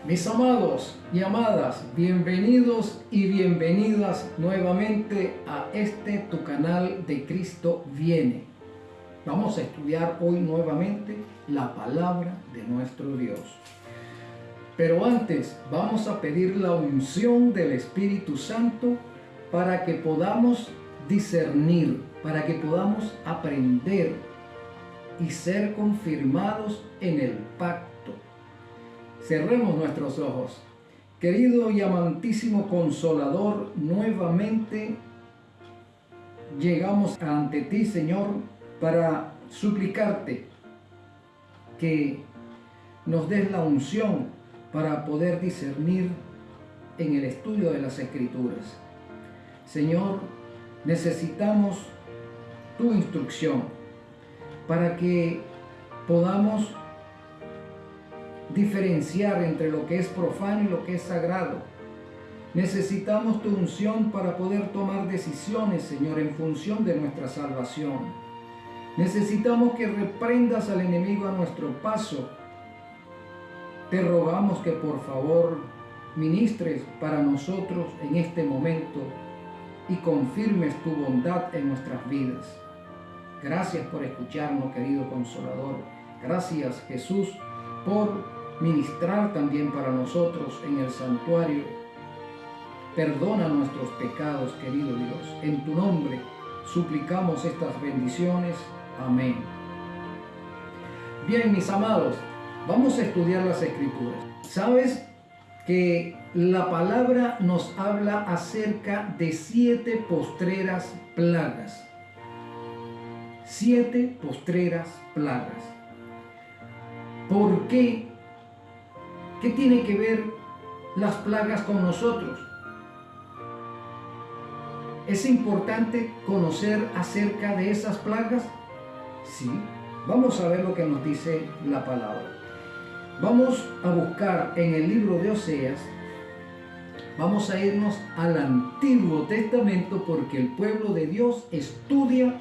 Mis amados y amadas, bienvenidos y bienvenidas nuevamente a este tu canal de Cristo Viene. Vamos a estudiar hoy nuevamente la palabra de nuestro Dios. Pero antes vamos a pedir la unción del Espíritu Santo para que podamos discernir, para que podamos aprender y ser confirmados en el pacto. Cerremos nuestros ojos. Querido y amantísimo Consolador, nuevamente llegamos ante ti, Señor, para suplicarte que nos des la unción para poder discernir en el estudio de las Escrituras. Señor, necesitamos tu instrucción para que podamos diferenciar entre lo que es profano y lo que es sagrado. Necesitamos tu unción para poder tomar decisiones, Señor, en función de nuestra salvación. Necesitamos que reprendas al enemigo a nuestro paso. Te rogamos que por favor ministres para nosotros en este momento y confirmes tu bondad en nuestras vidas. Gracias por escucharnos, querido Consolador. Gracias, Jesús, por ministrar también para nosotros en el santuario. Perdona nuestros pecados, querido Dios. En tu nombre suplicamos estas bendiciones. Amén. Bien, mis amados, vamos a estudiar las Escrituras. ¿Sabes que la palabra nos habla acerca de 7 postreras plagas? 7 postreras plagas. ¿Por qué? ¿Qué tiene que ver las plagas con nosotros? ¿Es importante conocer acerca de esas plagas? Sí. Vamos a ver lo que nos dice la palabra. Vamos a buscar en el libro de Oseas. Vamos a irnos al Antiguo Testamento porque el pueblo de Dios estudia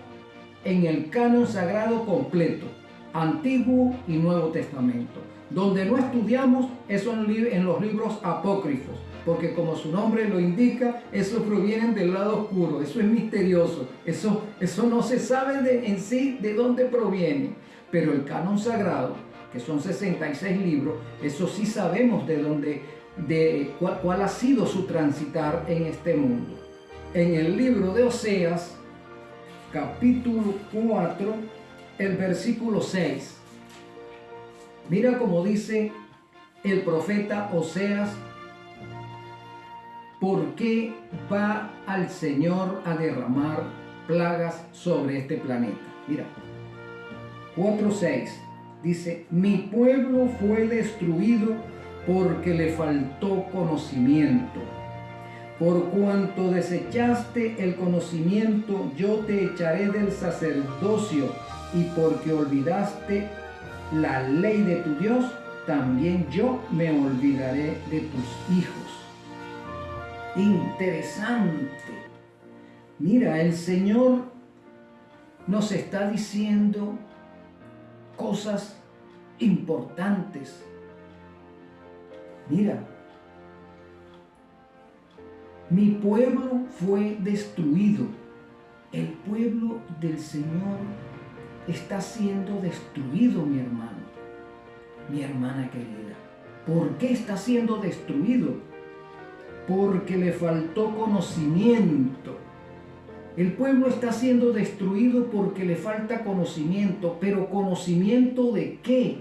en el canon sagrado completo, Antiguo y Nuevo Testamento. Donde no estudiamos eso en los libros apócrifos, porque como su nombre lo indica, esos provienen del lado oscuro, eso es misterioso, eso no se sabe en sí de dónde proviene. Pero el canon sagrado, que son 66 libros, eso sí sabemos cuál ha sido su transitar en este mundo. En el libro de Oseas, capítulo 4, el versículo 6. Mira cómo dice el profeta Oseas, ¿por qué va al Señor a derramar plagas sobre este planeta? Mira, 4:6 dice, mi pueblo fue destruido porque le faltó conocimiento. Por cuanto desechaste el conocimiento, yo te echaré del sacerdocio, y porque olvidaste la ley de tu Dios, también yo me olvidaré de tus hijos. Interesante. Mira, el Señor nos está diciendo cosas importantes. Mira, mi pueblo fue destruido. El pueblo del Señor está siendo destruido, mi hermano, mi hermana querida. ¿Por qué está siendo destruido? Porque le faltó conocimiento. El pueblo está siendo destruido porque le falta conocimiento. ¿Pero conocimiento de qué?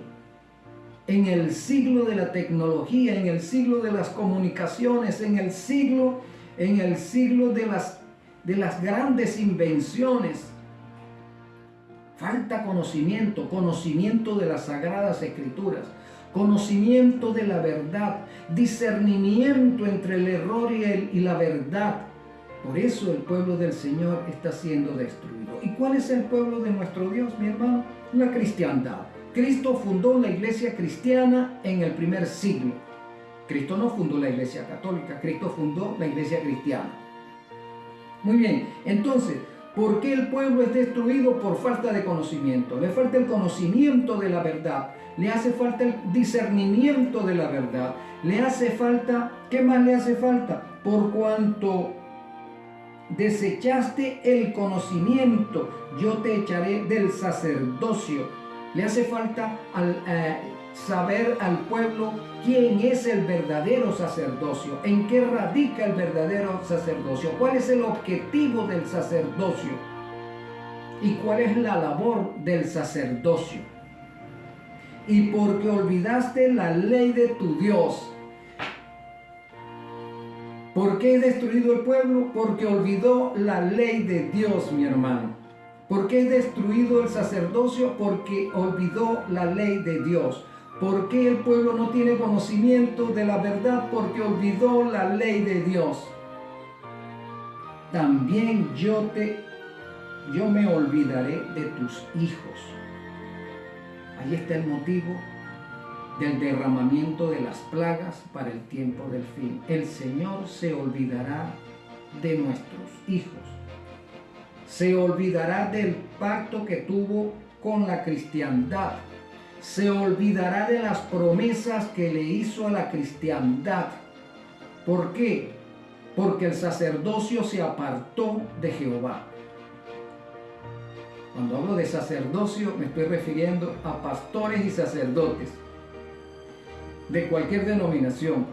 En el siglo de la tecnología, en el siglo de las comunicaciones, en el siglo de las grandes invenciones. Falta conocimiento, conocimiento de las Sagradas Escrituras, conocimiento de la verdad, discernimiento entre el error y la verdad. Por eso el pueblo del Señor está siendo destruido. ¿Y cuál es el pueblo de nuestro Dios, mi hermano? La cristiandad. Cristo fundó la iglesia cristiana en el primer siglo. Cristo no fundó la iglesia católica, Cristo fundó la iglesia cristiana. Muy bien, entonces, ¿Por qué el pueblo es destruido? Por falta de conocimiento. Le falta el conocimiento de la verdad. Le hace falta el discernimiento de la verdad. Le hace falta, ¿qué más le hace falta? Por cuanto desechaste el conocimiento, yo te echaré del sacerdocio. Le hace falta saber al pueblo quién es el verdadero sacerdocio, en qué radica el verdadero sacerdocio, cuál es el objetivo del sacerdocio y cuál es la labor del sacerdocio. Y porque olvidaste la ley de tu Dios. ¿Por qué he destruido el pueblo? Porque olvidó la ley de Dios, mi hermano. ¿Por qué he destruido el sacerdocio? Porque olvidó la ley de Dios. ¿Por qué el pueblo no tiene conocimiento de la verdad? Porque olvidó la ley de Dios. También yo me olvidaré de tus hijos. Ahí está el motivo del derramamiento de las plagas para el tiempo del fin. El Señor se olvidará de nuestros hijos. Se olvidará del pacto que tuvo con la cristiandad. Se olvidará de las promesas que le hizo a la cristiandad. ¿Por qué? Porque el sacerdocio se apartó de Jehová. Cuando hablo de sacerdocio me estoy refiriendo a pastores y sacerdotes de cualquier denominación.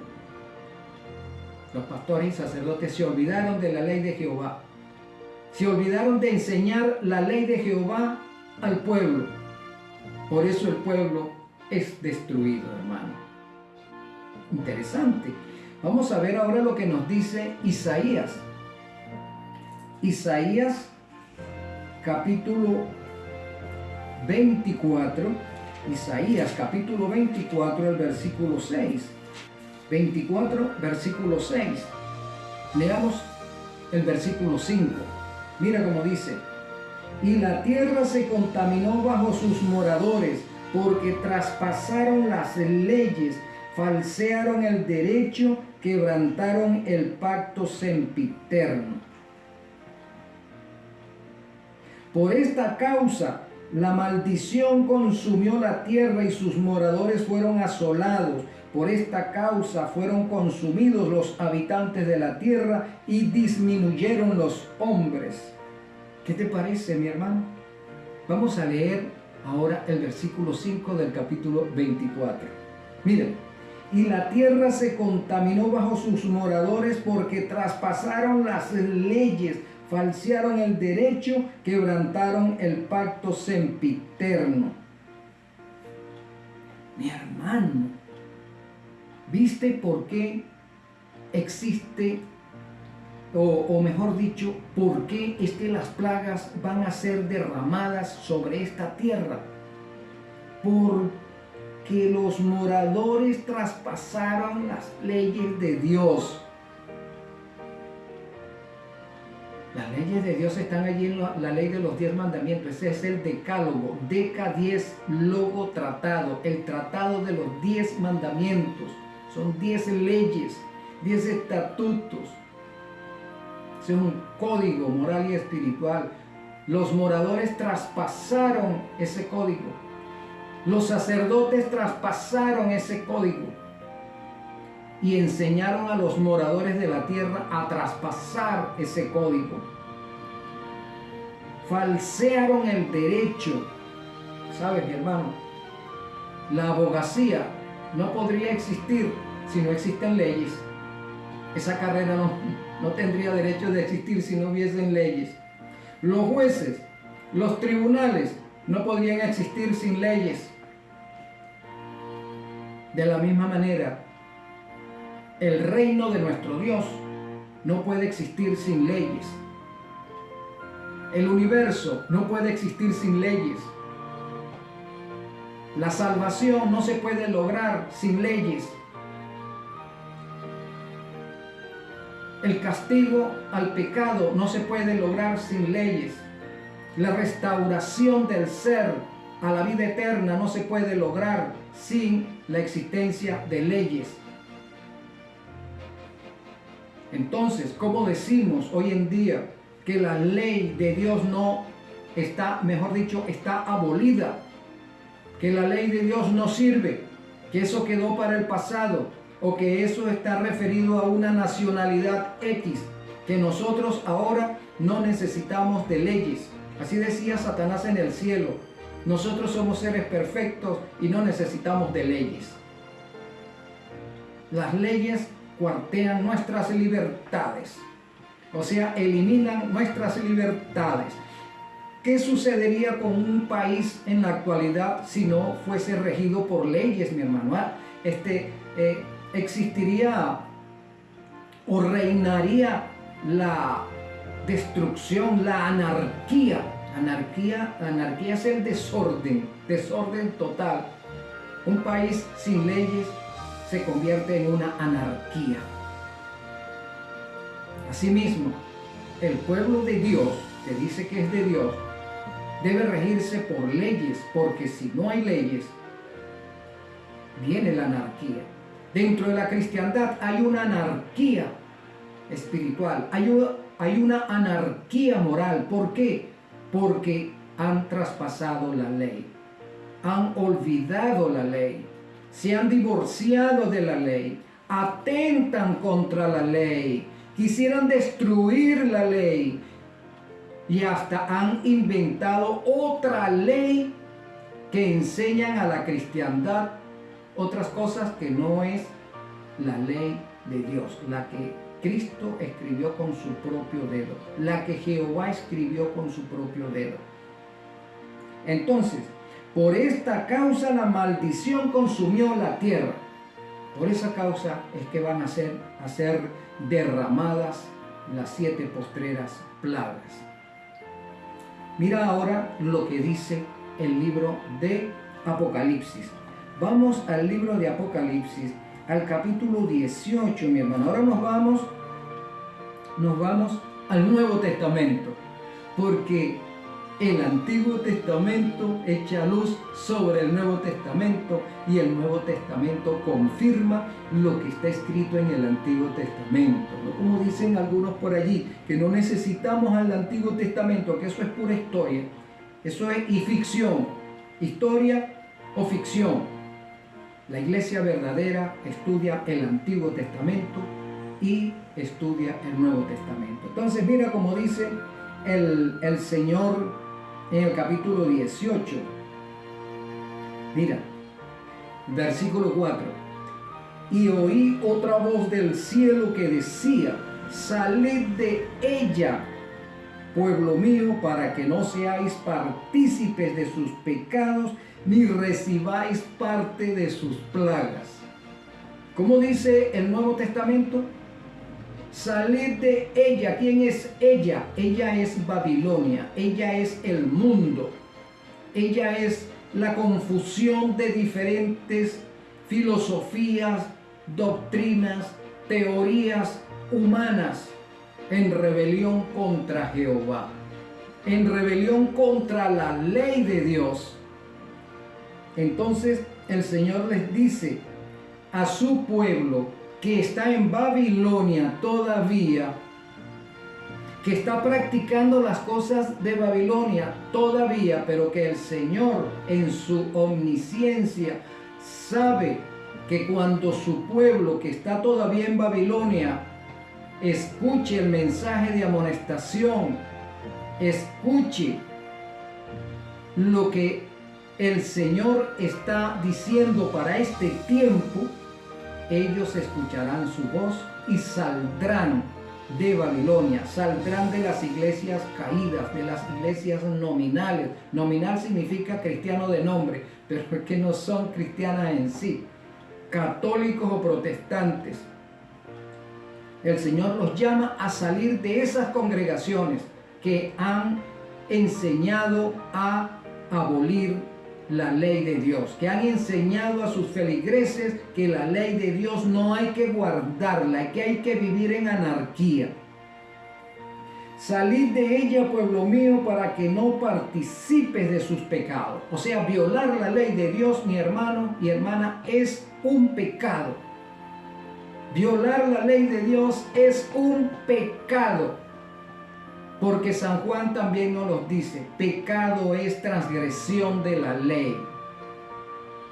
Los pastores y sacerdotes se olvidaron de la ley de Jehová. Se olvidaron de enseñar la ley de Jehová al pueblo. Por eso el pueblo es destruido, hermano. Interesante. Vamos a ver ahora lo que nos dice Isaías. Isaías capítulo 24. Isaías capítulo 24, el versículo 6. 24, versículo 6. Leamos el versículo 5. Mira cómo dice: y la tierra se contaminó bajo sus moradores, porque traspasaron las leyes, falsearon el derecho, quebrantaron el pacto sempiterno. Por esta causa la maldición consumió la tierra y sus moradores fueron asolados. Por esta causa fueron consumidos los habitantes de la tierra y disminuyeron los hombres. ¿Qué te parece, mi hermano? Vamos a leer ahora el versículo 5 del capítulo 24. Miren: y la tierra se contaminó bajo sus moradores porque traspasaron las leyes, falsearon el derecho, quebrantaron el pacto sempiterno. Mi hermano, ¿viste por qué existe, o mejor dicho, por qué es que las plagas van a ser derramadas sobre esta tierra? Porque los moradores traspasaron las leyes de Dios. Las leyes de Dios están allí en la ley de los 10 mandamientos. Ese es el decálogo, Deca 10, logo tratado, el tratado de los 10 mandamientos. Son 10 leyes, 10 estatutos. Es un código moral y espiritual. Los moradores traspasaron ese código. Los sacerdotes traspasaron ese código y enseñaron a los moradores de la tierra a traspasar ese código. Falsearon el derecho. ¿Sabes, mi hermano? La abogacía no podría existir si no existen leyes. Esa carrera no tendría derecho de existir si no hubiesen leyes. Los jueces, los tribunales no podrían existir sin leyes. De la misma manera, el reino de nuestro Dios no puede existir sin leyes. El universo no puede existir sin leyes. La salvación no se puede lograr sin leyes. El castigo al pecado no se puede lograr sin leyes. La restauración del ser a la vida eterna no se puede lograr sin la existencia de leyes. Entonces, ¿cómo decimos hoy en día que la ley de Dios no está, mejor dicho, está abolida, que la ley de Dios no sirve, que eso quedó para el pasado, o que eso está referido a una nacionalidad X, que nosotros ahora no necesitamos de leyes. Así decía Satanás en el cielo: nosotros somos seres perfectos y no necesitamos de leyes. Las leyes cuartean nuestras libertades, o sea, eliminan nuestras libertades. ¿Qué sucedería con un país en la actualidad si no fuese regido por leyes, mi hermano? Existiría o reinaría la destrucción, la anarquía. Anarquía es el desorden total. Un país sin leyes se convierte en una anarquía. Asimismo, el pueblo de Dios, que dice que es de Dios, debe regirse por leyes, porque si no hay leyes, viene la anarquía. Dentro de la cristiandad hay una anarquía espiritual, hay una anarquía moral. ¿Por qué? Porque han traspasado la ley, han olvidado la ley, se han divorciado de la ley, atentan contra la ley, quisieran destruir la ley y hasta han inventado otra ley que enseñan a la cristiandad otras cosas que no es la ley de Dios, la que Cristo escribió con su propio dedo, la que Jehová escribió con su propio dedo. Entonces, por esta causa la maldición consumió la tierra. Por esa causa es que van a ser derramadas las 7 postreras plagas. Mira ahora lo que dice el libro de Apocalipsis. Vamos al libro de Apocalipsis, al capítulo 18, mi hermano. Ahora nos vamos al Nuevo Testamento, porque el Antiguo Testamento echa luz sobre el Nuevo Testamento y el Nuevo Testamento confirma lo que está escrito en el Antiguo Testamento. ¿No? Como dicen algunos por allí, que no necesitamos al Antiguo Testamento, que eso es pura historia, eso es y ficción, historia o ficción. La iglesia verdadera estudia el Antiguo Testamento y estudia el Nuevo Testamento. Entonces mira como dice el Señor en el capítulo 18. Mira, versículo 4. Y oí otra voz del cielo que decía: salid de ella, pueblo mío, para que no seáis partícipes de sus pecados, ni recibáis parte de sus plagas. ¿Cómo dice el Nuevo Testamento? Salid de ella. ¿Quién es ella? Ella es Babilonia, ella es el mundo, ella es la confusión de diferentes filosofías, doctrinas, teorías humanas en rebelión contra Jehová, en rebelión contra la ley de Dios. Entonces el Señor les dice a su pueblo que está en Babilonia todavía, que está practicando las cosas de Babilonia todavía, pero que el Señor en su omnisciencia sabe que cuando su pueblo que está todavía en Babilonia escuche el mensaje de amonestación, escuche lo que el Señor está diciendo para este tiempo, ellos escucharán su voz y saldrán de Babilonia, saldrán de las iglesias caídas, de las iglesias nominales. Nominal significa cristiano de nombre, pero es que no son cristianas en sí, católicos o protestantes. El Señor los llama a salir de esas congregaciones que han enseñado a abolir la ley de Dios, que han enseñado a sus feligreses que la ley de Dios no hay que guardarla, que hay que vivir en anarquía. Salid de ella, pueblo mío, para que no participes de sus pecados. O sea, violar la ley de Dios, mi hermano y hermana, es un pecado. Violar la ley de Dios es un pecado. Porque San Juan también nos lo dice, pecado es transgresión de la ley.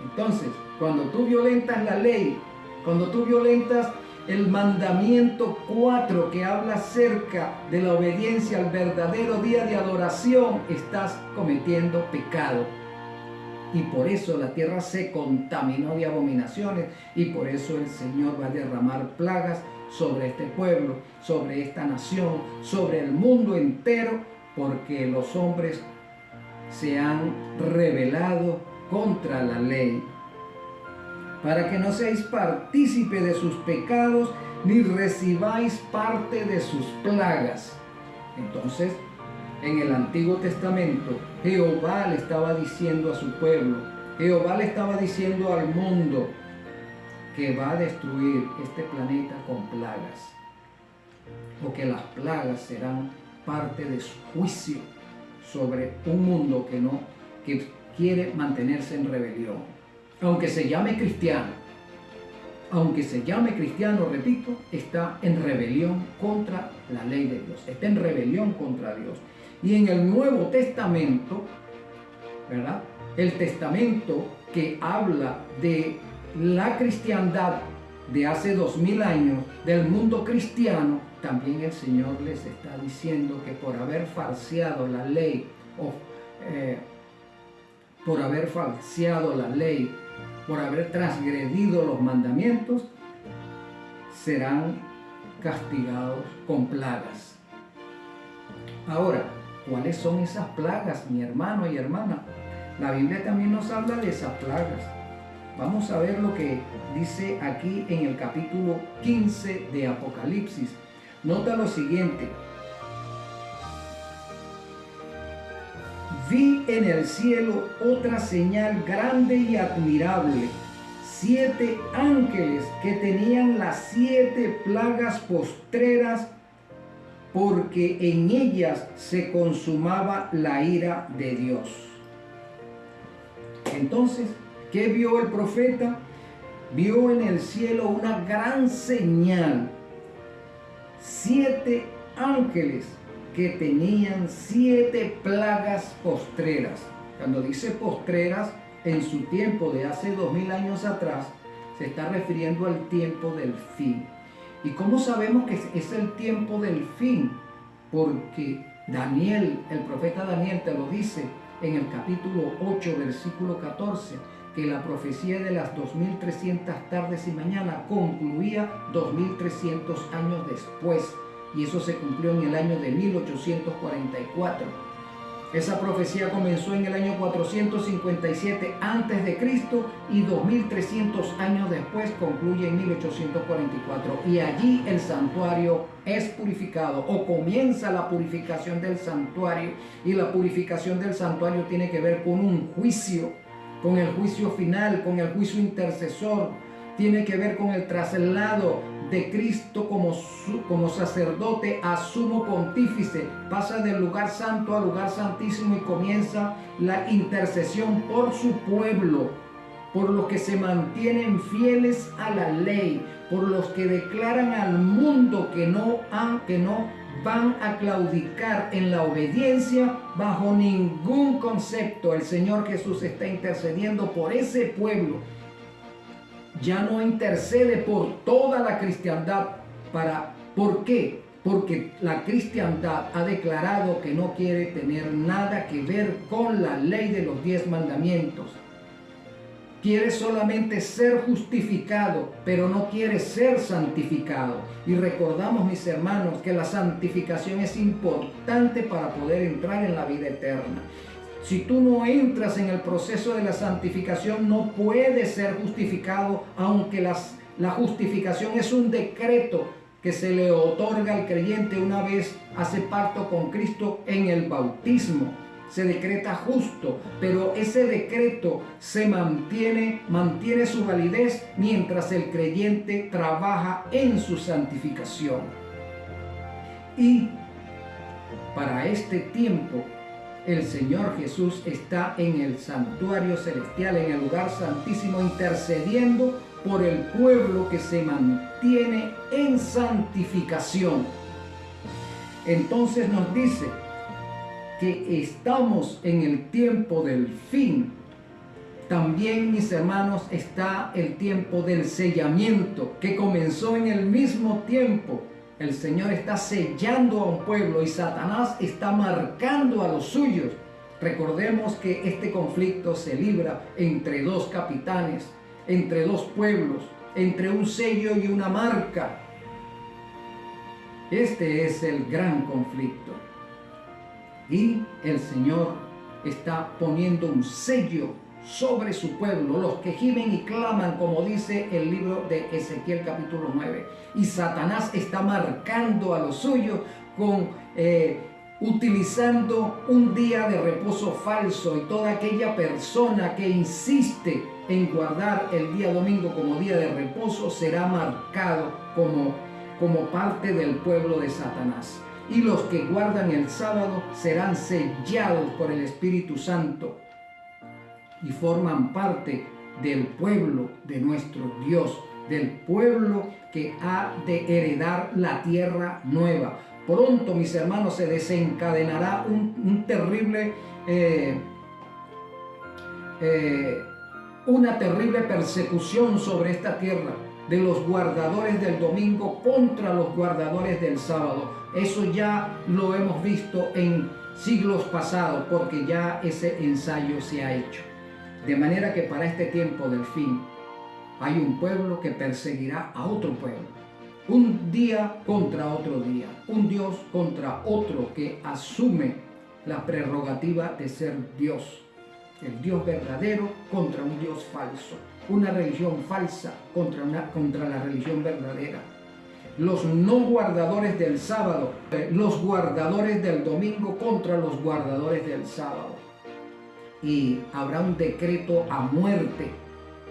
Entonces, cuando tú violentas la ley, cuando tú violentas el mandamiento 4 que habla acerca de la obediencia al verdadero día de adoración, estás cometiendo pecado. Y por eso la tierra se contaminó de abominaciones y por eso el Señor va a derramar plagas sobre este pueblo, sobre esta nación, sobre el mundo entero, porque los hombres se han rebelado contra la ley. Para que no seáis partícipe de sus pecados, ni recibáis parte de sus plagas. Entonces, en el Antiguo Testamento, Jehová le estaba diciendo a su pueblo, Jehová le estaba diciendo al mundo que va a destruir este planeta con plagas, o que las plagas serán parte de su juicio sobre un mundo que quiere mantenerse en rebelión. Aunque se llame cristiano, repito, está en rebelión contra la ley de Dios, está en rebelión contra Dios. Y en el Nuevo Testamento, ¿verdad? El testamento que habla de la cristiandad de hace 2000 años, del mundo cristiano, también el Señor les está diciendo que por haber falseado la ley, por haber transgredido los mandamientos, serán castigados con plagas. Ahora, ¿cuáles son esas plagas, mi hermano y hermana? La Biblia también nos habla de esas plagas. Vamos a ver lo que dice aquí en el capítulo 15 de Apocalipsis. Nota lo siguiente. Vi en el cielo otra señal grande y admirable, 7 ángeles que tenían las 7 plagas postreras, porque en ellas se consumaba la ira de Dios. Entonces, ¿qué vio el profeta? Vio en el cielo una gran señal, 7 ángeles que tenían 7 plagas postreras. Cuando dice postreras, en su tiempo de hace 2000 años atrás, se está refiriendo al tiempo del fin. ¿Y cómo sabemos que es el tiempo del fin? Porque Daniel, el profeta Daniel, te lo dice en el capítulo 8, versículo 14, que la profecía de las 2300 tardes y mañana concluía 2300 años después. Y eso se cumplió en el año de 1844. Esa profecía comenzó en el año 457 antes de Cristo y 2300 años después concluye en 1844. Y allí el santuario es purificado, o comienza la purificación del santuario. Y la purificación del santuario tiene que ver con un juicio, con el juicio final, con el juicio intercesor. Tiene que ver con el traslado de Cristo como sacerdote a sumo pontífice. Pasa del lugar santo al lugar santísimo y comienza la intercesión por su pueblo, por los que se mantienen fieles a la ley, por los que declaran al mundo que no van a claudicar en la obediencia bajo ningún concepto. El Señor Jesús está intercediendo por ese pueblo. Ya no intercede por toda la cristiandad. ¿Por qué? Porque la cristiandad ha declarado que no quiere tener nada que ver con la ley de los 10 mandamientos. Quiere solamente ser justificado, pero no quiere ser santificado. Y recordamos, mis hermanos, que la santificación es importante para poder entrar en la vida eterna. Si tú no entras en el proceso de la santificación, no puedes ser justificado, aunque la justificación es un decreto que se le otorga al creyente una vez hace pacto con Cristo en el bautismo. Se decreta justo, pero ese decreto se mantiene su validez mientras el creyente trabaja en su santificación. Y para este tiempo, el Señor Jesús está en el santuario celestial, en el lugar santísimo, intercediendo por el pueblo que se mantiene en santificación. entonces nos dice que estamos en el tiempo del fin. También, mis hermanos, está el tiempo del sellamiento, que comenzó en el mismo tiempo. El Señor está sellando a un pueblo y Satanás está marcando a los suyos. Recordemos que este conflicto se libra entre dos capitanes, entre dos pueblos, entre un sello y una marca. Este es el gran conflicto. Y el Señor está poniendo un sello sobre su pueblo, los que gimen y claman, como dice el libro de Ezequiel capítulo 9. Y Satanás está marcando a los suyos utilizando un día de reposo falso, y toda aquella persona que insiste en guardar el día domingo como día de reposo será marcado como parte del pueblo de Satanás. Y los que guardan el sábado serán sellados por el Espíritu Santo y forman parte del pueblo de nuestro Dios, del pueblo que ha de heredar la tierra nueva. Pronto, mis hermanos, se desencadenará una terrible persecución sobre esta tierra de los guardadores del domingo contra los guardadores del sábado. Eso ya lo hemos visto en siglos pasados, porque ya ese ensayo se ha hecho. De manera que para este tiempo del fin hay un pueblo que perseguirá a otro pueblo. Un día contra otro día. Un Dios contra otro que asume la prerrogativa de ser Dios. El Dios verdadero contra un Dios falso. Una religión falsa contra la religión verdadera. Los no guardadores del sábado, los guardadores del domingo contra los guardadores del sábado. Y habrá un decreto a muerte.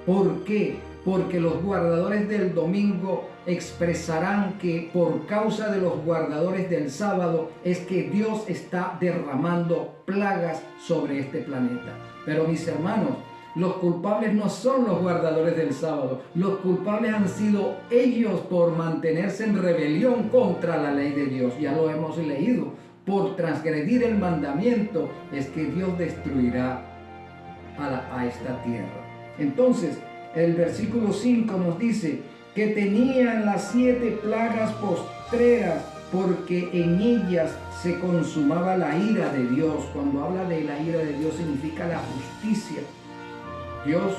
¿Por qué? Porque los guardadores del domingo expresarán que por causa de los guardadores del sábado es que Dios está derramando plagas sobre este planeta. Pero, mis hermanos, los culpables no son los guardadores del sábado. Los culpables han sido ellos por mantenerse en rebelión contra la ley de Dios. Ya lo hemos leído. Por transgredir el mandamiento es que Dios destruirá a esta tierra. Entonces, el versículo 5 nos dice que tenían las 7 plagas postreras, porque en ellas se consumaba la ira de Dios. Cuando habla de la ira de Dios, significa la justicia. Dios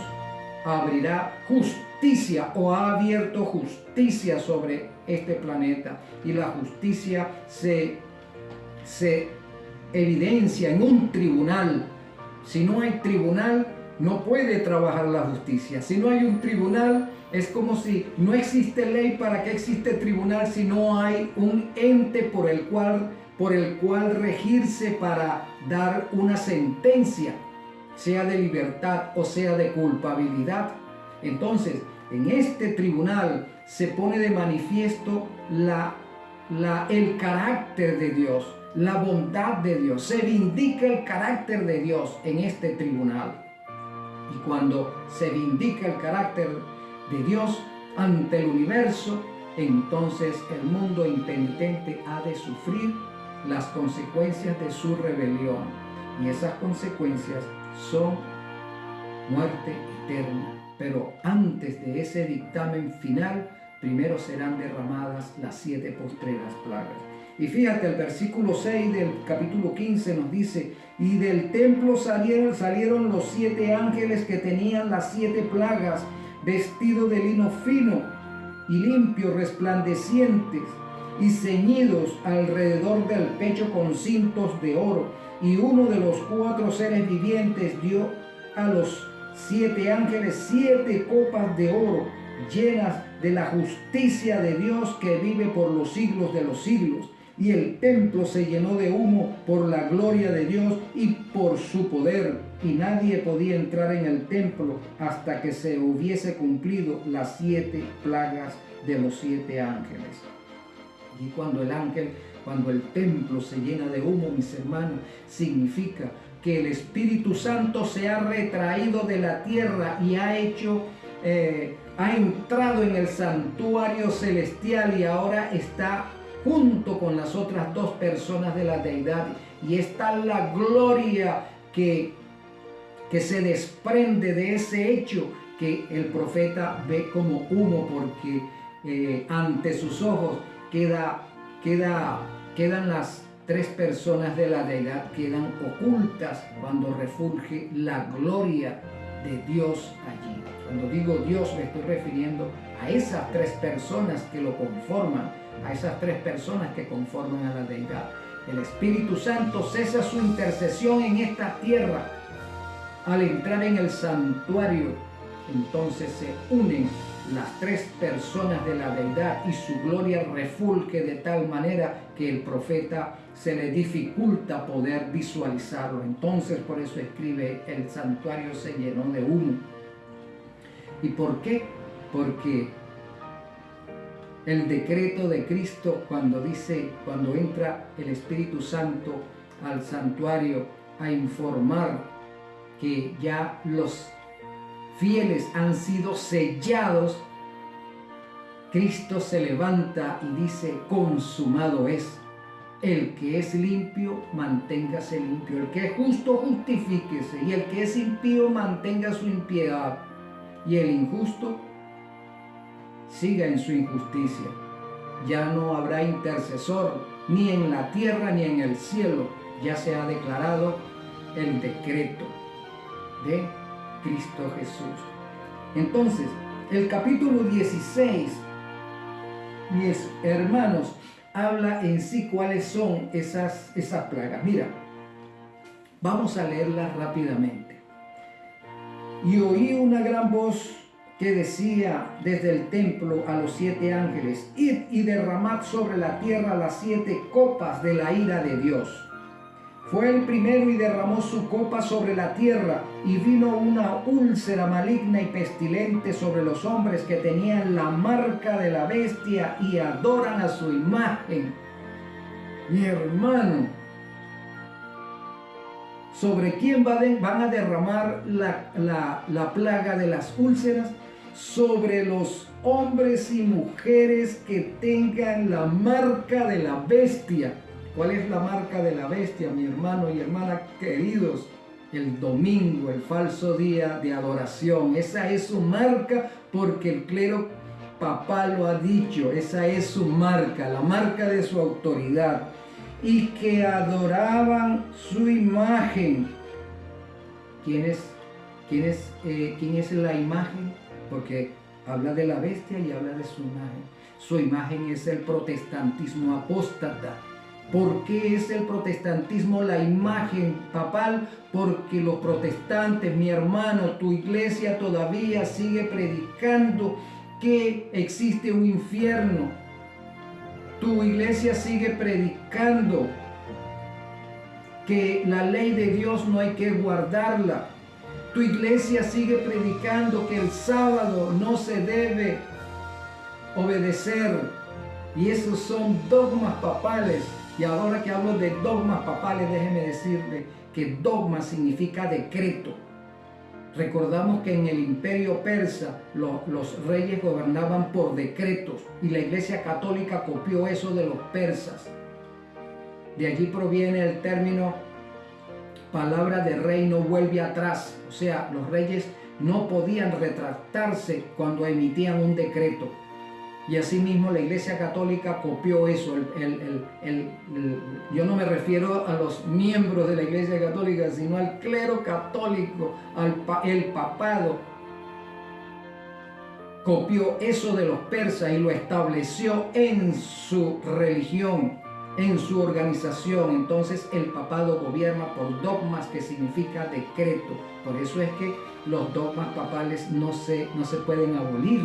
abrirá justicia, o ha abierto justicia sobre este planeta, y la justicia se evidencia en un tribunal. Si no hay tribunal, no puede trabajar la justicia. Si no hay un tribunal, es como si no existe ley. ¿Para qué existe tribunal si no hay un ente por el cual regirse para dar una sentencia, sea de libertad o sea de culpabilidad? Entonces, en este tribunal se pone de manifiesto el carácter de Dios, la bondad de Dios. Se vindica el carácter de Dios en este tribunal. Y cuando se vindica el carácter de Dios ante el universo, entonces el mundo impenitente ha de sufrir las consecuencias de su rebelión. Y esas consecuencias son muerte eterna. Pero antes de ese dictamen final, primero serán derramadas las 7 postreras plagas. Y fíjate, el versículo 6 del capítulo 15 nos dice: y del templo salieron los 7 ángeles que tenían las 7 plagas, vestidos de lino fino y limpio, resplandecientes, y ceñidos alrededor del pecho con cintos de oro. Y uno de los 4 seres vivientes dio a los 7 ángeles 7 copas de oro, llenas de la justicia de Dios que vive por los siglos de los siglos. Y el templo se llenó de humo por la gloria de Dios y por su poder, y nadie podía entrar en el templo hasta que se hubiese cumplido las 7 plagas de los 7 ángeles. Y cuando el templo se llena de humo, mis hermanos, significa que el Espíritu Santo se ha retraído de la tierra y ha entrado en el santuario celestial, y ahora está junto con las otras dos personas de la deidad. Y está la gloria que se desprende de ese hecho que el profeta ve como humo, porque ante sus ojos quedan las tres personas de la deidad, quedan ocultas cuando refulge la gloria de Dios allí. Cuando digo Dios me estoy refiriendo a esas tres personas que lo conforman, a esas tres personas que conforman a la deidad. El Espíritu Santo cesa su intercesión en esta tierra al entrar en el santuario. Entonces se unen las tres personas de la deidad y su gloria refulge de tal manera que el profeta se le dificulta poder visualizarlo. Entonces por eso escribe: el santuario se llenó de humo. ¿Y por qué? Porque el decreto de Cristo, cuando entra el Espíritu Santo al santuario a informar que ya los fieles han sido sellados, Cristo se levanta y dice: consumado es. El que es limpio, manténgase limpio. El que es justo, justifíquese. Y el que es impío, mantenga su impiedad. Y el injusto, siga en su injusticia. Ya no habrá intercesor, ni en la tierra ni en el cielo. Ya se ha declarado el decreto de Cristo Jesús. Entonces, el capítulo 16, mis hermanos, habla en sí cuáles son esas plagas. Mira, vamos a leerlas rápidamente. Y oí una gran voz que decía desde el templo a los 7 ángeles: id y derramad sobre la tierra las 7 copas de la ira de Dios. Fue el primero y derramó su copa sobre la tierra, y vino una úlcera maligna y pestilente sobre los hombres que tenían la marca de la bestia y adoran a su imagen. Mi hermano, ¿sobre quién van a derramar la plaga de las úlceras? Sobre los hombres y mujeres que tengan la marca de la bestia. ¿Cuál es la marca de la bestia, mi hermano y hermana queridos? El domingo, el falso día de adoración. Esa es su marca, porque el clero papal lo ha dicho. Esa es su marca, la marca de su autoridad. Y que adoraban su imagen. ¿Quién es la imagen? Porque habla de la bestia y habla de su imagen. Su imagen es el protestantismo apóstata. ¿Por qué es el protestantismo la imagen papal? Porque los protestantes, mi hermano, tu iglesia todavía sigue predicando que existe un infierno. Tu iglesia sigue predicando que la ley de Dios no hay que guardarla. Tu iglesia sigue predicando que el sábado no se debe obedecer. Y esos son dogmas papales. Y ahora que hablo de dogmas papales, déjeme decirle que dogma significa decreto. Recordamos que en el imperio persa los reyes gobernaban por decretos, y la iglesia católica copió eso de los persas. De allí proviene el término palabra de rey no vuelve atrás. O sea, los reyes no podían retractarse cuando emitían un decreto. Y asimismo la iglesia católica copió eso. Yo no me refiero a los miembros de la iglesia católica, sino al clero católico, el papado. Copió eso de los persas y lo estableció en su religión, en su organización. Entonces el papado gobierna por dogmas, que significa decreto. Por eso es que los dogmas papales no se pueden abolir.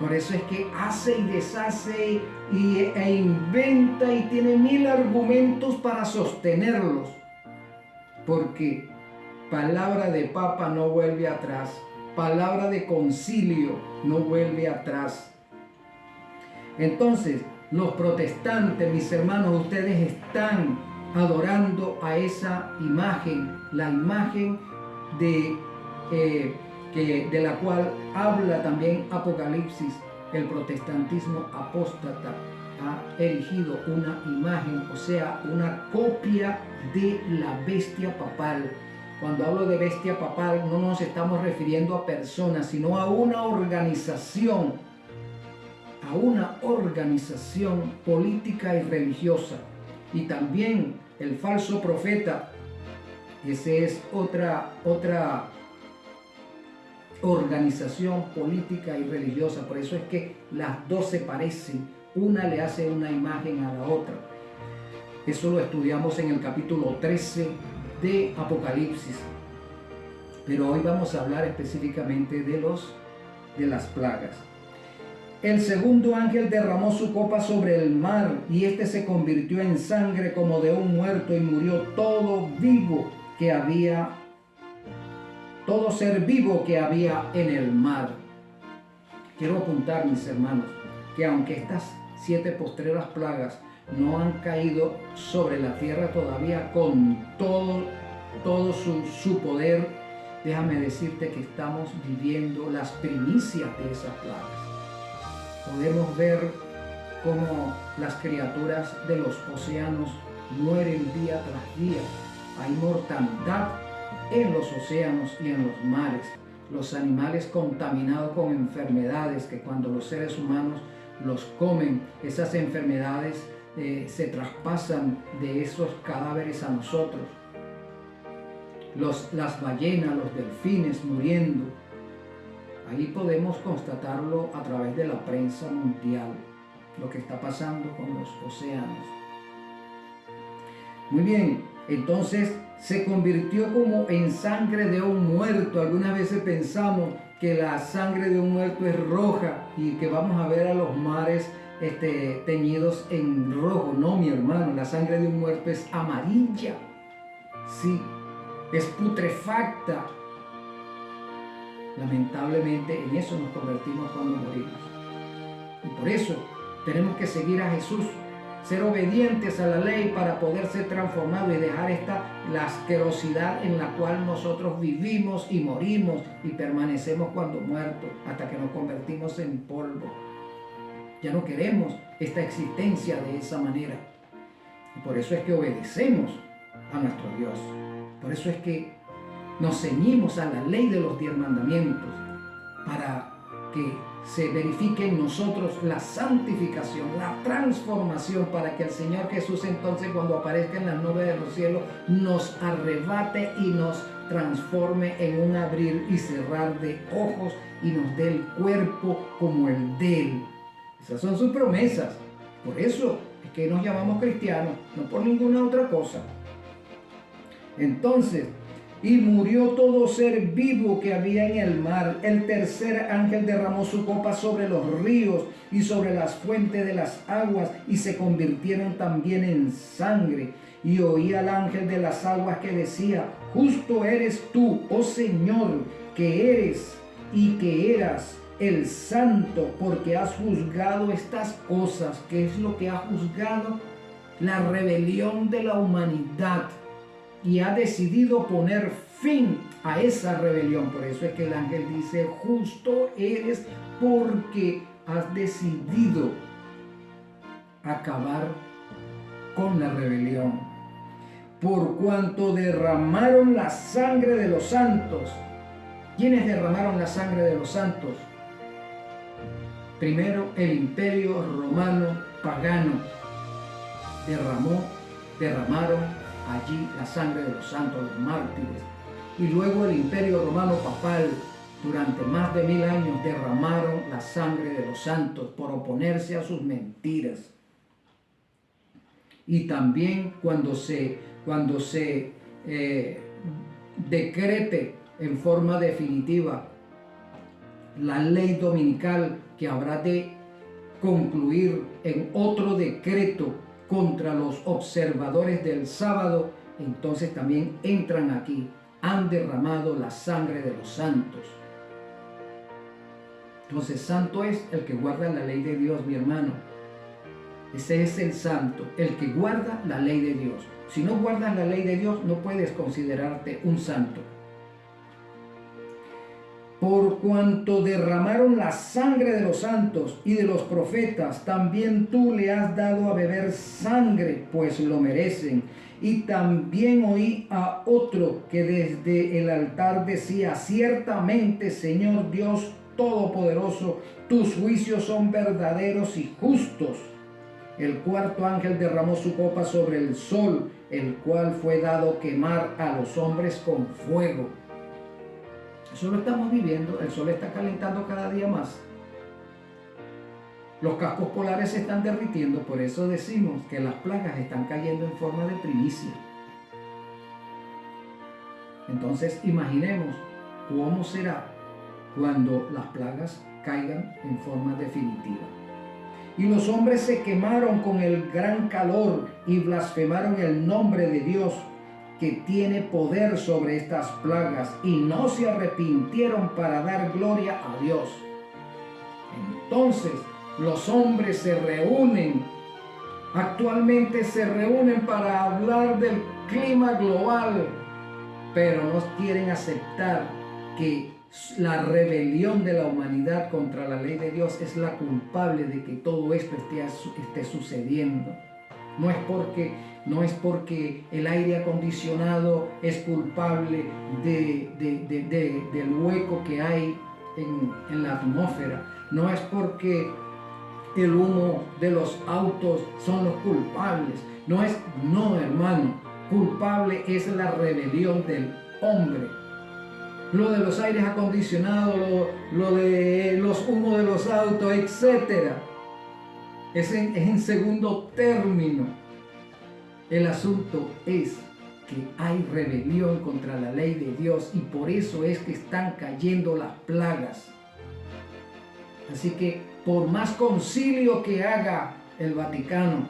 Por eso es que hace y deshace e inventa y tiene 1000 argumentos para sostenerlos. Porque palabra de papa no vuelve atrás. Palabra de concilio no vuelve atrás. Entonces, los protestantes, mis hermanos, ustedes están adorando a esa imagen, la imagen de la cual habla también Apocalipsis, el protestantismo apóstata. ha erigido una imagen, o sea, una copia de la bestia papal. Cuando hablo de bestia papal, no nos estamos refiriendo a personas, sino a una organización política y religiosa. Y también el falso profeta, ese es otra organización política y religiosa. Por eso es que las dos se parecen, una le hace una imagen a la otra. Eso lo estudiamos en el capítulo 13 de Apocalipsis. Pero hoy vamos a hablar específicamente de las plagas. El segundo ángel derramó su copa sobre el mar, y este se convirtió en sangre como de un muerto, y murió todo ser vivo que había en el mar. Quiero apuntar, mis hermanos, que aunque estas 7 postreras plagas no han caído sobre la tierra todavía con todo su poder, déjame decirte que estamos viviendo las primicias de esas plagas. Podemos ver cómo las criaturas de los océanos mueren día tras día. Hay mortandad en los océanos y en los mares. Los animales contaminados con enfermedades que cuando los seres humanos los comen, esas enfermedades se traspasan de esos cadáveres a nosotros. Las ballenas, los delfines muriendo. Ahí podemos constatarlo a través de la prensa mundial, lo que está pasando con los océanos. Muy bien, entonces se convirtió como en sangre de un muerto. Algunas veces pensamos que la sangre de un muerto es roja y que vamos a ver a los mares teñidos en rojo. No, mi hermano, la sangre de un muerto es amarilla. Sí, es putrefacta. Lamentablemente en eso nos convertimos cuando morimos. Y por eso tenemos que seguir a Jesús, ser obedientes a la ley para poder ser transformados y dejar la asquerosidad en la cual nosotros vivimos y morimos y permanecemos cuando muertos, hasta que nos convertimos en polvo. Ya no queremos esta existencia de esa manera. Y por eso es que obedecemos a nuestro Dios. Por eso es que nos ceñimos a la ley de los 10 mandamientos, para que se verifique en nosotros la santificación, la transformación, para que el Señor Jesús entonces, cuando aparezca en las nubes de los cielos, nos arrebate y nos transforme en un abrir y cerrar de ojos y nos dé el cuerpo como el de Él. Esas son sus promesas. Por eso es que nos llamamos cristianos, no por ninguna otra cosa. Entonces, y murió todo ser vivo que había en el mar. El tercer ángel derramó su copa sobre los ríos y sobre las fuentes de las aguas, y se convirtieron también en sangre. Y oí al ángel de las aguas que decía: justo eres tú, oh Señor, que eres y que eras el santo, porque has juzgado estas cosas. ¿Qué es lo que ha juzgado? La rebelión de la humanidad. Y ha decidido poner fin a esa rebelión. Por eso es que el ángel dice: justo eres, porque has decidido acabar con la rebelión. Por cuanto derramaron la sangre de los santos. ¿Quiénes derramaron la sangre de los santos? Primero, el imperio romano pagano derramaron allí la sangre de los santos, los mártires. Y luego el imperio romano papal, durante más de 1000 años, derramaron la sangre de los santos por oponerse a sus mentiras. Y también cuando se decrete en forma definitiva la ley dominical, que habrá de concluir en otro decreto contra los observadores del sábado, entonces también entran aquí. Han derramado la sangre de los santos. Entonces, santo es el que guarda la ley de Dios, mi hermano. Ese es el santo, el que guarda la ley de Dios. Si no guardas la ley de Dios, no puedes considerarte un santo. por cuanto derramaron la sangre de los santos y de los profetas, también tú le has dado a beber sangre, pues lo merecen. Y también oí a otro que desde el altar decía: ciertamente, Señor Dios Todopoderoso, tus juicios son verdaderos y justos. El cuarto ángel derramó su copa sobre el sol, el cual fue dado quemar a los hombres con fuego. Eso lo estamos viviendo. El sol está calentando cada día más. Los cascos polares se están derritiendo, por eso decimos que las plagas están cayendo en forma de primicia. Entonces imaginemos cómo será cuando las plagas caigan en forma definitiva. Y los hombres se quemaron con el gran calor y blasfemaron el nombre de Dios, que tiene poder sobre estas plagas, y no se arrepintieron para dar gloria a Dios. Entonces los hombres se reúnen, actualmente se reúnen para hablar del clima global, pero no quieren aceptar que la rebelión de la humanidad contra la ley de Dios es la culpable de que todo esto esté sucediendo. No es porque el aire acondicionado es culpable del hueco que hay en la atmósfera. No es porque el humo de los autos son los culpables. No, hermano. Culpable es la rebelión del hombre. Lo de los aires acondicionados, lo de los humos de los autos, etc. Es en segundo término. El asunto es que hay rebelión contra la ley de Dios, y por eso es que están cayendo las plagas. Así que por más concilio que haga el Vaticano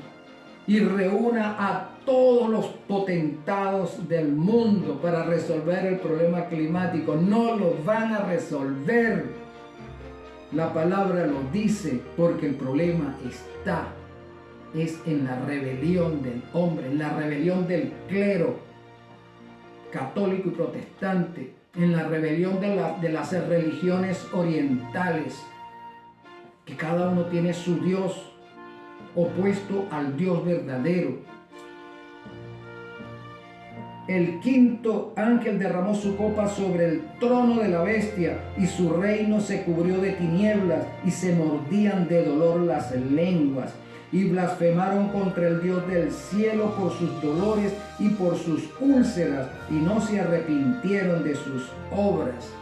y reúna a todos los potentados del mundo para resolver el problema climático, no lo van a resolver. La palabra lo dice, porque el problema es en la rebelión del hombre, en la rebelión del clero católico y protestante, en la rebelión de las religiones orientales, que cada uno tiene su Dios opuesto al Dios verdadero. El quinto ángel derramó su copa sobre el trono de la bestia, y su reino se cubrió de tinieblas, y se mordían de dolor las lenguas, y blasfemaron contra el Dios del cielo por sus dolores y por sus úlceras, y no se arrepintieron de sus obras.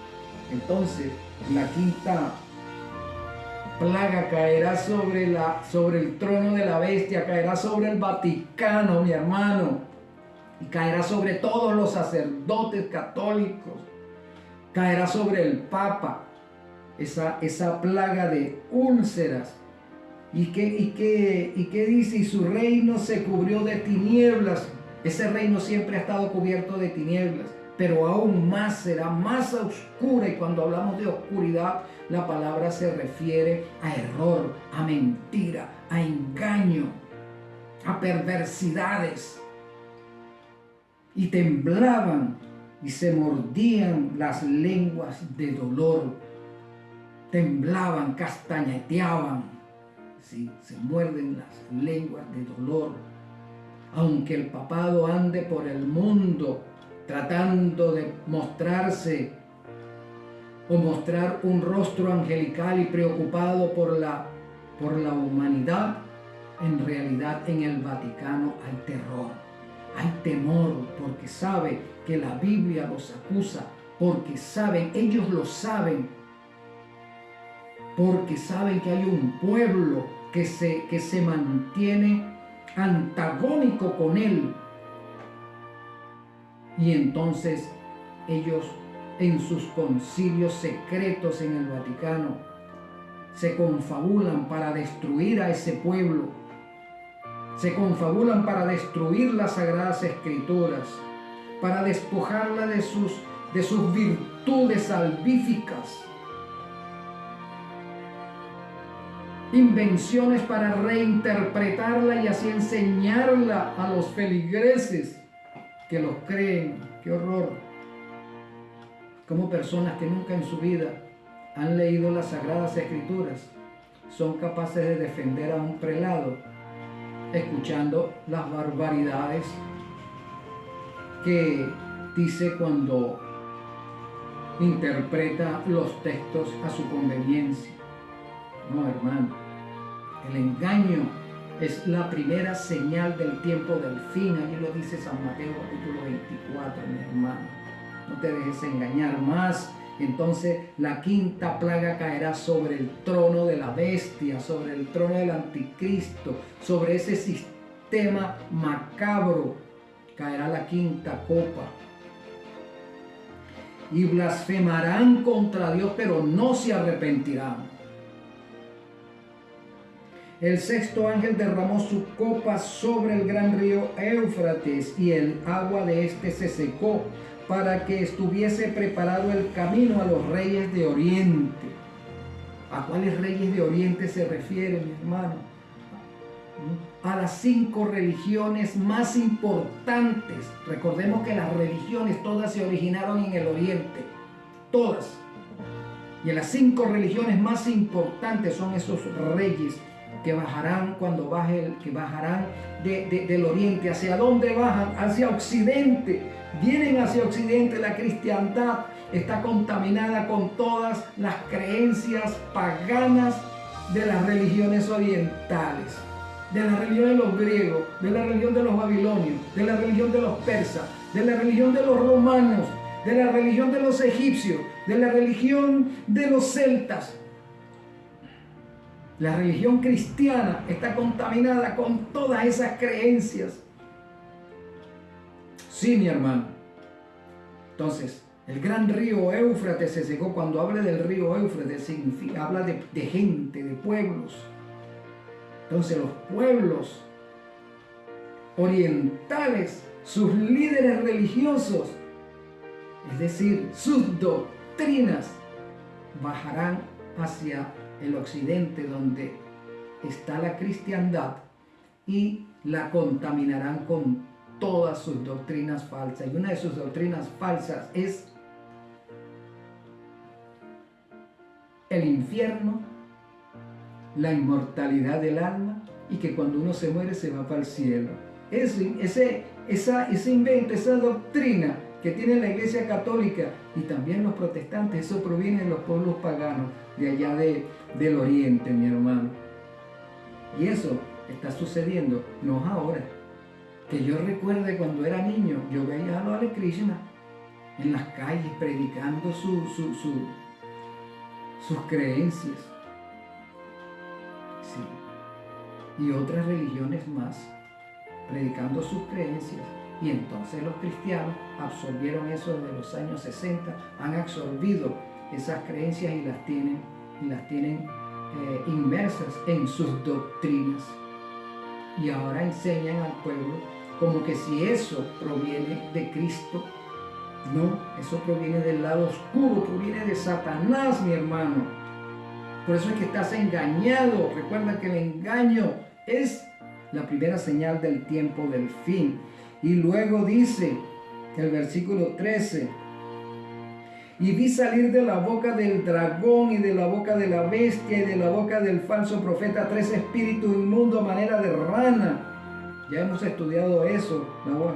Entonces, la quinta plaga caerá sobre el trono de la bestia, caerá sobre el Vaticano, mi hermano, y caerá sobre todos los sacerdotes católicos, caerá sobre el Papa, esa plaga de úlceras. ¿Y qué dice? Y su reino se cubrió de tinieblas. Ese reino siempre ha estado cubierto de tinieblas, pero aún más será más oscura. Y cuando hablamos de oscuridad, la palabra se refiere a error, a mentira, a engaño, a perversidades. Y temblaban y se mordían las lenguas de dolor. Temblaban, castañeteaban. Sí, se muerden las lenguas de dolor. Aunque el papado ande por el mundo tratando de mostrarse o mostrar un rostro angelical y preocupado por la humanidad, en realidad en el Vaticano hay terror, hay temor, porque sabe que la Biblia los acusa, porque saben, ellos lo saben, porque saben que hay un pueblo que se mantiene antagónico con él. Y entonces ellos, en sus concilios secretos en el Vaticano, se confabulan para destruir a ese pueblo, se confabulan para destruir las Sagradas Escrituras, para despojarla de sus virtudes salvíficas. Invenciones para reinterpretarla y así enseñarla a los feligreses que los creen. ¡Qué horror! Como personas que nunca en su vida han leído las Sagradas Escrituras son capaces de defender a un prelado escuchando las barbaridades que dice cuando interpreta los textos a su conveniencia. No, hermano, el engaño es la primera señal del tiempo del fin. Allí lo dice San Mateo capítulo 24, mi hermano. No te dejes engañar más. Entonces la quinta plaga caerá sobre el trono de la bestia, sobre el trono del anticristo, sobre ese sistema macabro. Caerá la quinta copa. Y blasfemarán contra Dios, pero no se arrepentirán. El sexto ángel derramó su copa sobre el gran río Éufrates, y el agua de este se secó, para que estuviese preparado el camino a los reyes de Oriente. ¿A cuáles reyes de Oriente se refiere, mi hermano? A las 5 religiones más importantes. Recordemos que las religiones todas se originaron en el Oriente. Todas. Y las 5 religiones más importantes son esos reyes que bajarán cuando que bajarán del Oriente. ¿Hacia dónde bajan? Hacia Occidente. Vienen hacia Occidente. La cristiandad está contaminada con todas las creencias paganas de las religiones orientales, de la religión de los griegos, de la religión de los babilonios, de la religión de los persas, de la religión de los romanos, de la religión de los egipcios, de la religión de los celtas. La religión cristiana está contaminada con todas esas creencias. Sí, mi hermano. Entonces, el gran río Éufrates se secó. Cuando habla del río Éufrates, habla de gente, de pueblos. Entonces, los pueblos orientales, sus líderes religiosos, es decir, sus doctrinas, bajarán hacia el occidente, donde está la cristiandad, y la contaminarán con todas sus doctrinas falsas. Y una de sus doctrinas falsas es el infierno, la inmortalidad del alma, y que cuando uno se muere se va para el cielo. Ese invento, esa doctrina que tiene la Iglesia Católica y también los protestantes, eso proviene de los pueblos paganos de allá del Oriente, mi hermano. Y eso está sucediendo, no ahora. Que yo recuerde cuando era niño, yo veía a los Hare Krishna en las calles predicando sus creencias. Sí. Y otras religiones más predicando sus creencias. Y entonces los cristianos absorbieron eso desde los años 60, han absorbido esas creencias y las tienen inmersas en sus doctrinas. Y ahora enseñan al pueblo como que si eso proviene de Cristo. No, eso proviene del lado oscuro, proviene de Satanás, mi hermano. Por eso es que estás engañado. Recuerda que el engaño es la primera señal del tiempo del fin. Y luego dice el versículo 13: y vi salir de la boca del dragón y de la boca de la bestia y de la boca del falso profeta 3 espíritus inmundos a manera de rana. Ya hemos estudiado eso, ¿no?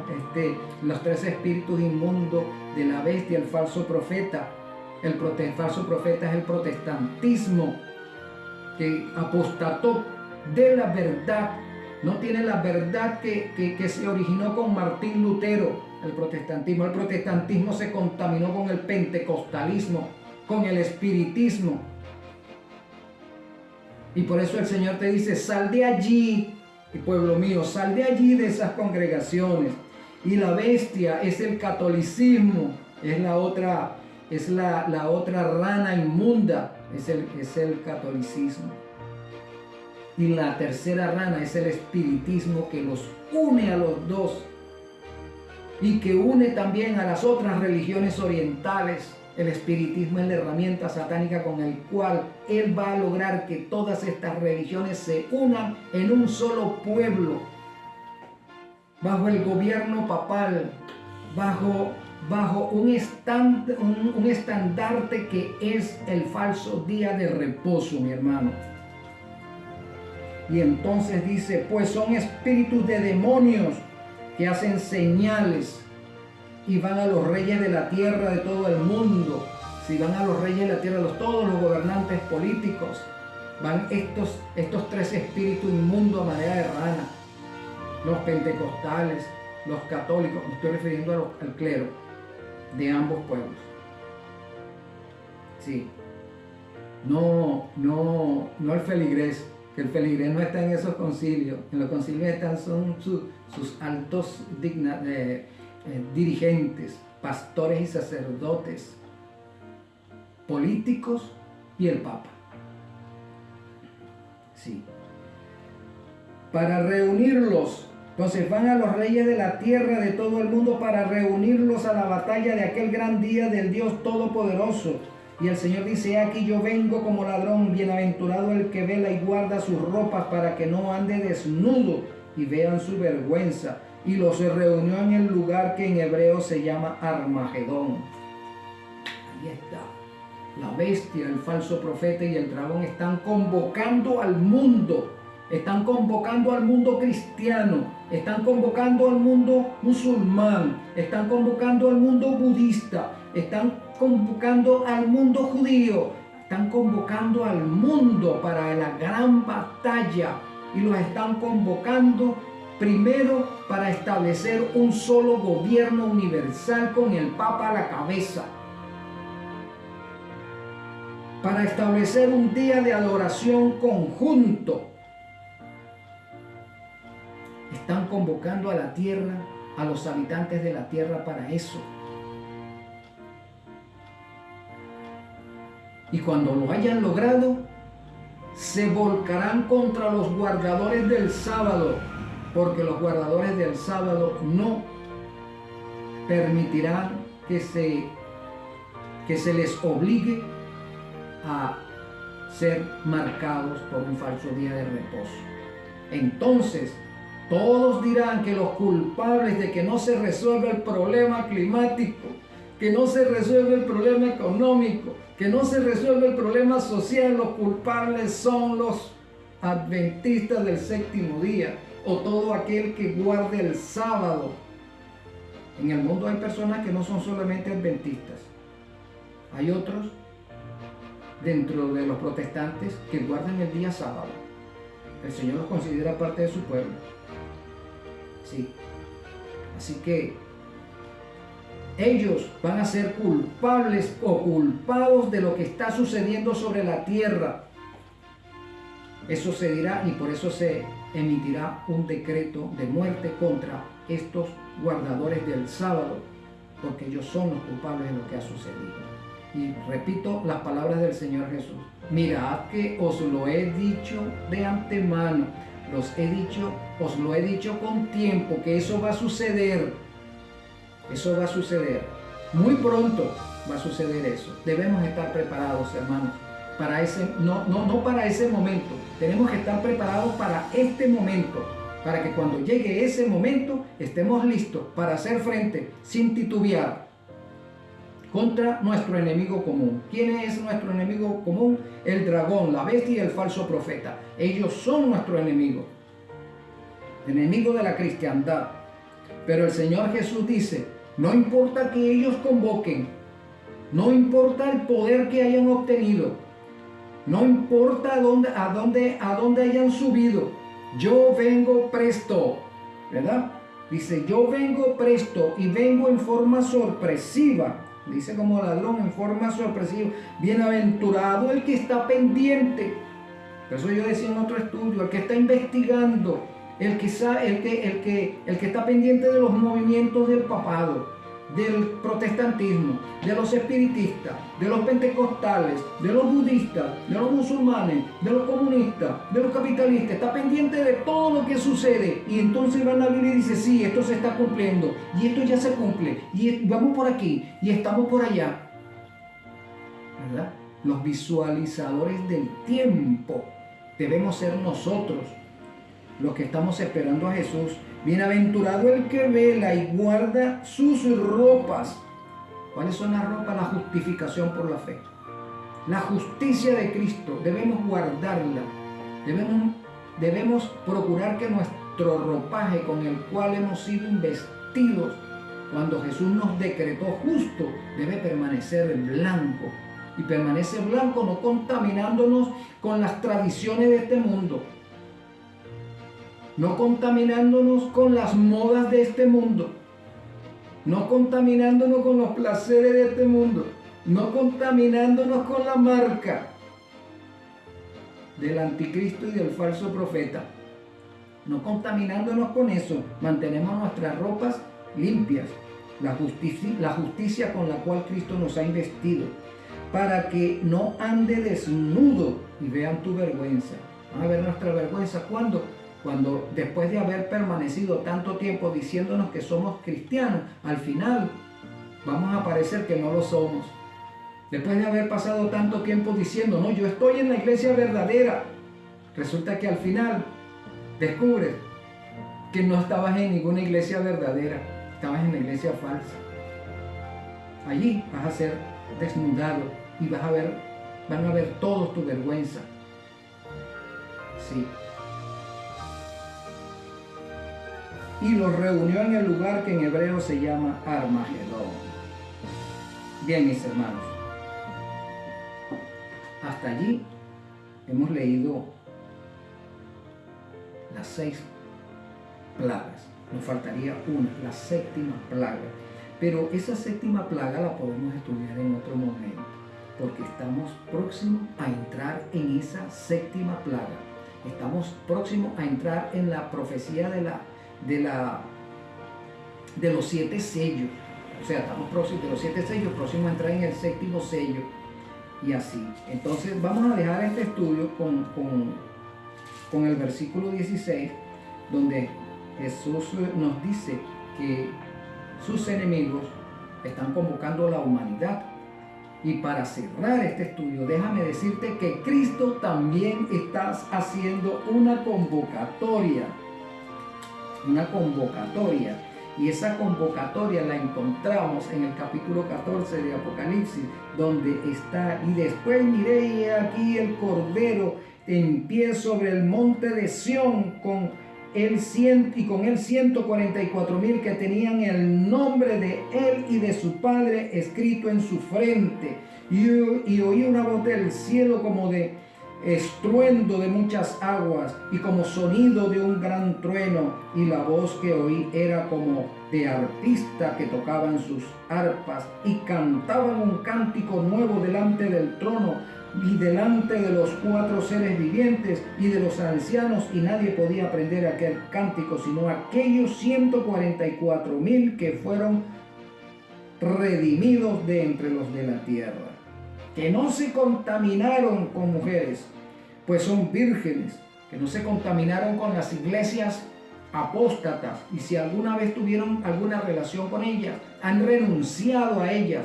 Los 3 espíritus inmundos de la bestia, el falso profeta. El falso profeta es el protestantismo que apostató de la verdad. No tiene la verdad que se originó con Martín Lutero, el protestantismo. El protestantismo se contaminó con el pentecostalismo, con el espiritismo. Y por eso el Señor te dice: sal de allí, pueblo mío, sal de allí, de esas congregaciones. Y la bestia es el catolicismo, es la otra rana inmunda, es el catolicismo. Y la tercera rana es el espiritismo, que los une a los dos y que une también a las otras religiones orientales. El espiritismo es la herramienta satánica con el cual él va a lograr que todas estas religiones se unan en un solo pueblo, bajo el gobierno papal, bajo bajo un estandarte que es el falso día de reposo, mi hermano. Y entonces dice, pues son espíritus de demonios que hacen señales y van a los reyes de la tierra de todo el mundo. Si van a los reyes de la tierra, todos los gobernantes políticos, van estos tres espíritus inmundos a manera de rana. Los pentecostales, los católicos, me estoy refiriendo al clero de ambos pueblos. Sí. No el feligrés, que el feligrés no está en esos concilios. En los concilios están sus altos dirigentes, pastores y sacerdotes, políticos y el Papa. Sí. Para reunirlos, entonces van a los reyes de la tierra de todo el mundo para reunirlos a la batalla de aquel gran día del Dios Todopoderoso. Y el Señor dice, aquí yo vengo como ladrón, bienaventurado el que vela y guarda sus ropas para que no ande desnudo y vean su vergüenza. Y los reunió en el lugar que en hebreo se llama Armagedón. Ahí está. La bestia, el falso profeta y el dragón están convocando al mundo. Están convocando al mundo cristiano, están convocando al mundo musulmán, están convocando al mundo budista, están convocando al mundo judío, están convocando al mundo para la gran batalla y los están convocando primero para establecer un solo gobierno universal con el Papa a la cabeza, para establecer un día de adoración conjunto. Están convocando a la tierra, a los habitantes de la tierra para eso. Y cuando lo hayan logrado, se volcarán contra los guardadores del sábado, porque los guardadores del sábado no permitirán que se les obligue a ser marcados por un falso día de reposo. Entonces, todos dirán que los culpables de que no se resuelva el problema climático, que no se resuelve el problema económico, que no se resuelve el problema social, los culpables son los adventistas del séptimo día o todo aquel que guarde el sábado. En el mundo hay personas que no son solamente adventistas. Hay otros dentro de los protestantes que guardan el día sábado. El Señor los considera parte de su pueblo. Sí. Así que ellos van a ser culpables o culpados de lo que está sucediendo sobre la tierra. Eso se dirá y por eso se emitirá un decreto de muerte contra estos guardadores del sábado, porque ellos son los culpables de lo que ha sucedido. Y repito las palabras del Señor Jesús. Mirad que os lo he dicho de antemano. Os lo he dicho con tiempo, que eso va a suceder. Eso va a suceder. Muy pronto va a suceder eso. Debemos estar preparados, hermanos, para no para ese momento. Tenemos que estar preparados para este momento, para que cuando llegue ese momento estemos listos para hacer frente sin titubear contra nuestro enemigo común. ¿Quién es nuestro enemigo común? El dragón, la bestia y el falso profeta. Ellos son nuestro enemigo de la cristiandad. Pero el Señor Jesús dice, no importa que ellos convoquen, no importa el poder que hayan obtenido, no importa a dónde hayan subido, yo vengo presto, ¿verdad? Dice, yo vengo presto y vengo en forma sorpresiva. Dice como ladrón en forma sorpresiva. Bienaventurado el que está pendiente. Por eso yo decía en otro estudio, el que está investigando, el que está pendiente de los movimientos del papado, del protestantismo, de los espiritistas, de los pentecostales, de los budistas, de los musulmanes, de los comunistas, de los capitalistas, está pendiente de todo lo que sucede. Y entonces va a la Biblia y dice, sí, esto se está cumpliendo, y esto ya se cumple, y vamos por aquí, y estamos por allá. ¿Verdad? Los visualizadores del tiempo debemos ser nosotros, los que estamos esperando a Jesús. Bienaventurado el que vela y guarda sus ropas, ¿Cuáles son las ropas? La justificación por la fe. La justicia de Cristo debemos guardarla. Debemos procurar que nuestro ropaje con el cual hemos sido investidos cuando Jesús nos decretó justo debe permanecer blanco. Y permanece blanco no contaminándonos con las tradiciones de este mundo, no contaminándonos con las modas de este mundo, no contaminándonos con los placeres de este mundo, no contaminándonos con la marca del anticristo y del falso profeta, no contaminándonos con eso. Mantenemos nuestras ropas limpias, la justicia con la cual Cristo nos ha investido, para que no ande desnudo y vean tu vergüenza. Van a ver nuestra vergüenza cuando después de haber permanecido tanto tiempo diciéndonos que somos cristianos, al final vamos a parecer que no lo somos. Después de haber pasado tanto tiempo diciendo, no, yo estoy en la iglesia verdadera, resulta que al final descubres que no estabas en ninguna iglesia verdadera, estabas en la iglesia falsa. Allí vas a ser desnudado y van a ver todos tu vergüenza. Sí. Y los reunió en el lugar que en hebreo se llama Armagedón. Bien, mis hermanos, hasta allí hemos leído las 6 plagas. Nos faltaría una, la 7ª plaga. Pero esa 7ª plaga la podemos estudiar en otro momento, porque estamos próximos a entrar en esa 7ª plaga. Estamos próximos a entrar en la profecía de los 7 sellos. O sea, estamos próximos de los 7 sellos, próximos a entrar en el 7º sello. Y así. Entonces vamos a dejar este estudio con el versículo 16, donde Jesús nos dice que sus enemigos están convocando a la humanidad. Y para cerrar este estudio, déjame decirte que Cristo también está haciendo una convocatoria. Y esa convocatoria la encontramos en el capítulo 14 de Apocalipsis, donde está: y después miré y he aquí el Cordero en pie sobre el monte de Sión, con él 144,000 que tenían el nombre de él y de su Padre escrito en su frente. Y oí una voz del cielo como de estruendo de muchas aguas y como sonido de un gran trueno, y la voz que oí era como de arpistas que tocaban sus arpas y cantaban un cántico nuevo delante del trono y delante de los 4 seres vivientes y de los ancianos, y nadie podía aprender aquel cántico sino aquellos 144,000 que fueron redimidos de entre los de la tierra, que no se contaminaron con mujeres, pues son vírgenes, que no se contaminaron con las iglesias apóstatas, y si alguna vez tuvieron alguna relación con ellas, han renunciado a ellas,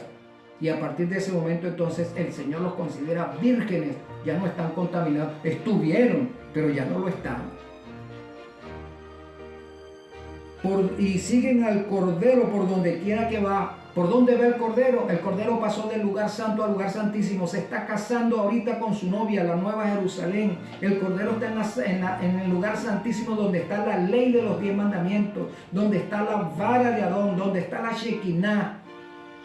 y a partir de ese momento entonces el Señor los considera vírgenes, ya no están contaminados. Estuvieron, pero ya no lo están. Y siguen al Cordero por donde quiera que va. ¿Por dónde va el Cordero? El Cordero pasó del lugar santo al lugar santísimo. Se está casando ahorita con su novia, la Nueva Jerusalén. El Cordero está en el lugar santísimo, donde está la ley de los 10 mandamientos, donde está la vara de Adón, donde está la Shekinah.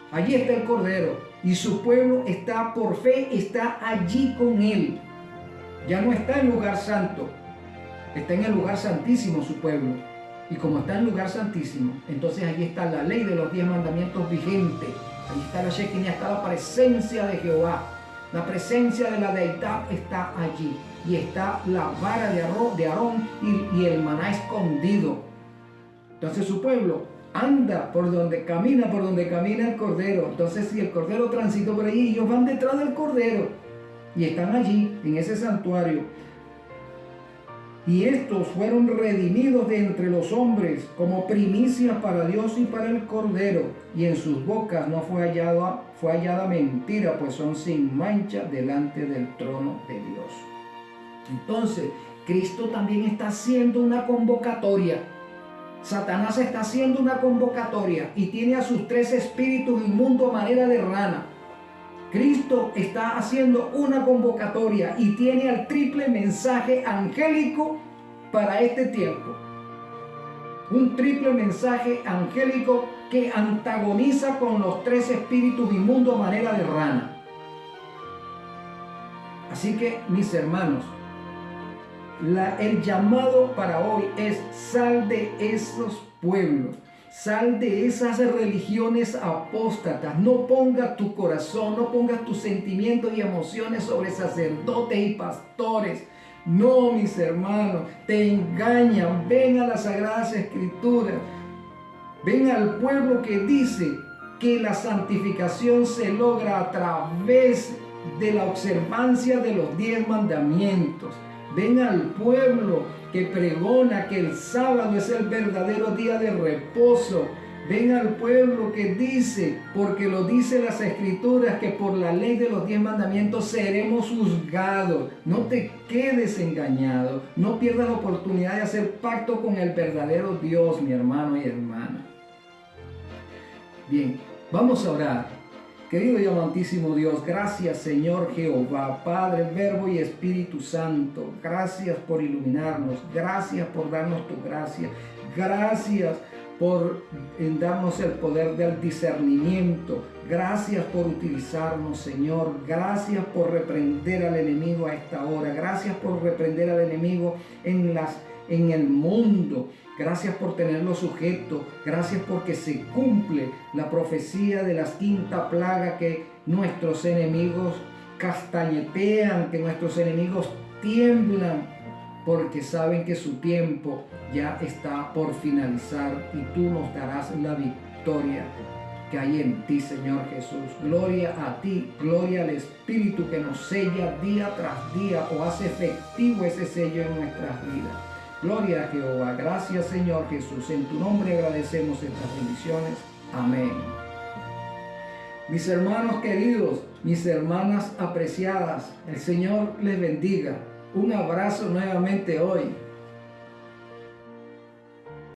Allí está el Cordero, y su pueblo está por fe, está allí con él. Ya no está en el lugar santo, está en el lugar santísimo su pueblo. Y como está en el lugar santísimo, entonces allí está la ley de los 10 mandamientos vigente. Allí está la Shekinah, está la presencia de Jehová. La presencia de la deidad está allí. Y está la vara de Aarón y el maná escondido. Entonces su pueblo anda por donde camina el Cordero. Entonces, si el Cordero transitó por allí, ellos van detrás del Cordero y están allí en ese santuario. Y estos fueron redimidos de entre los hombres como primicias para Dios y para el Cordero. Y en sus bocas no fue hallada mentira, pues son sin mancha delante del trono de Dios. Entonces, Cristo también está haciendo una convocatoria. Satanás está haciendo una convocatoria y tiene a sus 3 espíritus inmundos a manera de rana. Cristo está haciendo una convocatoria y tiene al triple mensaje angélico para este tiempo. Un triple mensaje angélico que antagoniza con los 3 espíritus inmundos a manera de rana. Así que, mis hermanos, el llamado para hoy es: sal de esos pueblos, sal de esas religiones apóstatas. No pongas tu corazón, no pongas tus sentimientos y emociones sobre sacerdotes y pastores. No, mis hermanos, te engañan. Ven a las Sagradas Escrituras. Ven al pueblo que dice que la santificación se logra a través de la observancia de los 10 mandamientos. Ven al pueblo que pregona que el sábado es el verdadero día de reposo. Ven al pueblo que dice, porque lo dice las Escrituras, que por la ley de los 10 mandamientos seremos juzgados. No te quedes engañado. No pierdas la oportunidad de hacer pacto con el verdadero Dios, mi hermano y hermana. Bien, vamos a orar. Querido y amantísimo Dios, gracias Señor Jehová, Padre, Verbo y Espíritu Santo. Gracias por iluminarnos, gracias por darnos tu gracia, gracias por darnos el poder del discernimiento. Gracias por utilizarnos, Señor. Gracias por reprender al enemigo a esta hora. Gracias por reprender al enemigo en el mundo. Gracias por tenerlo sujeto. Gracias porque se cumple la profecía de la 5ª plaga, que nuestros enemigos castañetean, que nuestros enemigos tiemblan, porque saben que su tiempo ya está por finalizar y tú nos darás la victoria que hay en ti, Señor Jesús. Gloria a ti, gloria al Espíritu que nos sella día tras día o hace efectivo ese sello en nuestras vidas. Gloria a Jehová. Gracias, Señor Jesús. En tu nombre agradecemos estas bendiciones. Amén. Mis hermanos queridos, mis hermanas apreciadas, el Señor les bendiga. Un abrazo nuevamente hoy.